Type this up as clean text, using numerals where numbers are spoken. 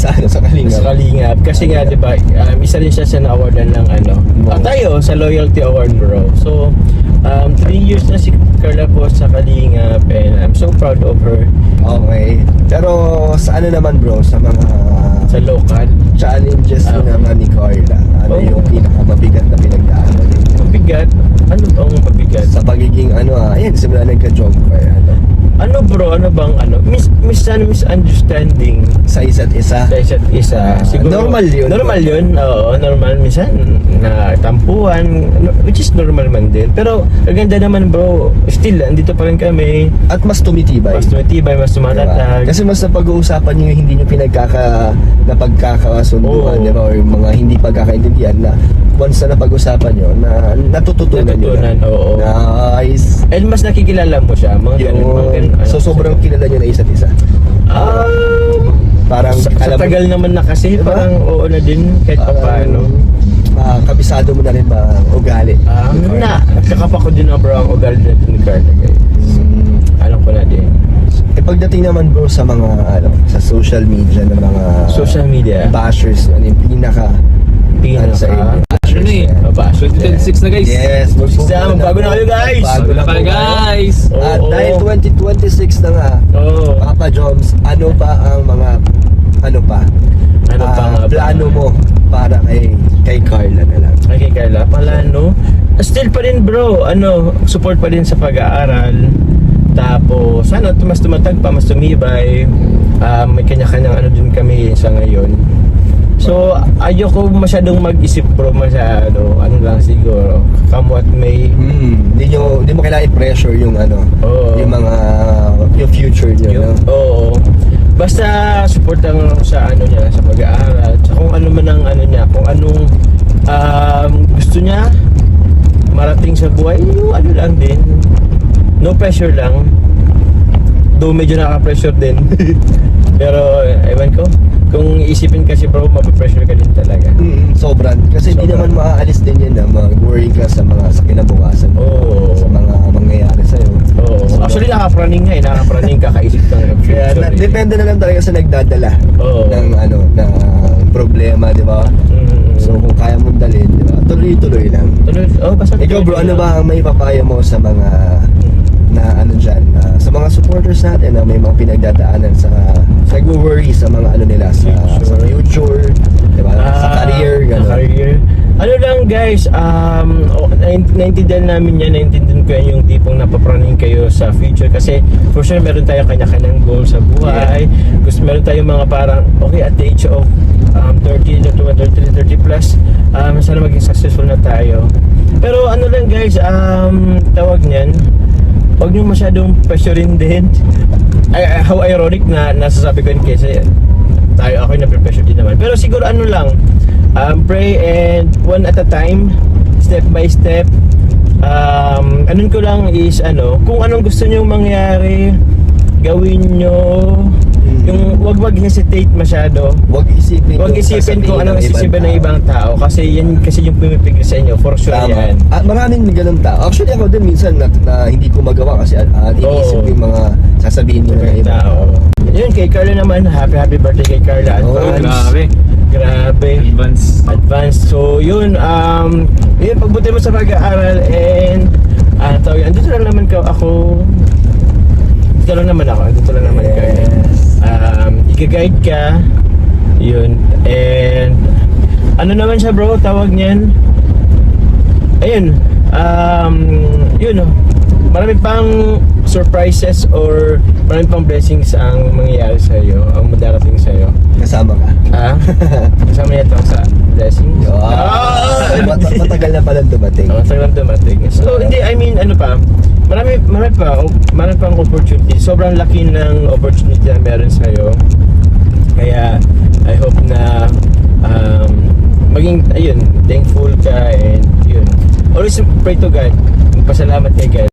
sa Kalingap. Sa Kalingap. Kasi nga, di ba, isa rin siya sa na-awardan ng tayo sa Loyalty Award, bro. So, 3 years na si Carla po sa Kalingap and I'm so proud of her. Okay. Pero sa ano naman bro, sa mga Sa local. challenges naman ni Carla, ano yung pinakamabigat na pinagdaanan niya? Mabigat? Ano bang mabigat? Sa pagiging ayan, simula nagka-job kayo, Ano bro, ano bang misunderstanding sa isa't isa. sa isa't isa. Normal yun. Normal yun, oo, normal. Minsan, na tampuhan, which is normal man din. Pero, ang ganda naman bro, still, andito pa rin kami. At mas tumitibay. Mas tumitibay, mas tumatatag. Kasi mas napag-uusapan nyo yung hindi nyo pagkakasunduan, Oo. di ba? Or yung mga hindi pagkakaintindihan na once na napag-usapan nyo, na natututunan nyo na. Oo. Nice. And mas nakikilala mo siya, mga ganun, mga ganun. So sobrang kilala nyo na isa't isa. Parang sa alam mo, tagal naman na kasi, diba? parang oo na din, kahit pa paano. kabisado mo na rin ba ang ugali? Kakapa ko din na bro ang ugali natin ni Carla, guys. Alam ko na din. Pagdating naman bro sa mga sa social media ng mga Social media. bashers, ano yung pinaka sa inyo? Ano na eh? Bash. 2026 na guys. Yes, Bago na kayo, guys. Bago na Wala po, guys. At Oo. dahil 2026 na nga, Oo. Papa Joms, ano ba ang mga Ano pa nga ba? plano mo para kay Carla na lang? Kay Carla, plano? Still pa rin bro, support pa rin sa pag-aaral. Tapos, mas tumatag pa, mas tumibay. May kanya-kanyang din kami sa ngayon. So, ayoko masyadong mag-isip bro, masyado. Lang siguro, come what may. Hindi mo kailangan i-pressure yung Oo. yung mga yung future niyo. Oo. Basta support lang sa niya, sa pag-aaral. Sa kung ano man ang niya, kung anong gusto niya marating sa buhay, yung lang din. No pressure lang. Though medyo nakaka-pressure din. Pero ewan ko, kung iisipin kasi bro, mapapressure ka din talaga. Sobran. Kasi hindi naman maaalis din yan na mag-worry ka sa kinabukasan. Oo. Sa mga mangyayari sa'yo. Oo. Actually, nakapraning nga nakapraning kakaisip ng Kaya depende na lang talaga sa nagdadala Oo. ng problema, di ba? So kung kaya mong dalhin, di ba? Tuloy-tuloy lang. Basta Ikaw bro, ano ba ang may papayo mo sa mga dyan, sa mga supporters natin na may mga pinagdadaanan sa nag-worry sa mga nila sa future, diba? Sa career, gano'n. Sa career. Lang guys, naintindihan namin yan, naintindihan ko yan yung tipong napapraning kayo sa future kasi for sure meron tayo kanya-kanyang goal sa buhay. Gusto meron tayong mga parang, okay, at the age of 30 plus, sana maging successful na tayo. Pero lang guys, tawag niyan, huwag nyo masyadong pressurein din. How ironic na nasasabi ko yun kasi ako yung na-pressure din naman. Pero siguro lang, pray and one at a time, step by step. Ko lang is kung anong gusto nyo mangyari, gawin nyo. Yung wag mag-hesitate masyado. Wag isipin kung anong isipin ng ibang tao kasi yan kasi yung pumipigil sa inyo, for sure yan. Maraming ganun tao. Actually ako din minsan na hindi ko magawa kasi iniisip ko yung mga sasabihin nyo ng ibang tao. Yun, kay Carla naman, happy birthday kay Carla. Grabe. Advance. So yun, pagbuti mo sa pag-aaral and andito lang naman ako. Dito lang naman kayo. I-guide ka. Yun. And naman siya bro, tawag niyan. Ayun. Yun. Marami pang surprises or marami pang blessings ang mangyayari sa iyo, ang madarating sa iyo. Kasama ka? Kasama niya ito sa blessings. Matagal na palang dumating. Matagal na dumating. So hindi, marami pang opportunity. Sobrang laki ng opportunity na meron sa iyo. Kaya I hope na maging thankful ka and yun. Always pray to God. Magpasalamat kay God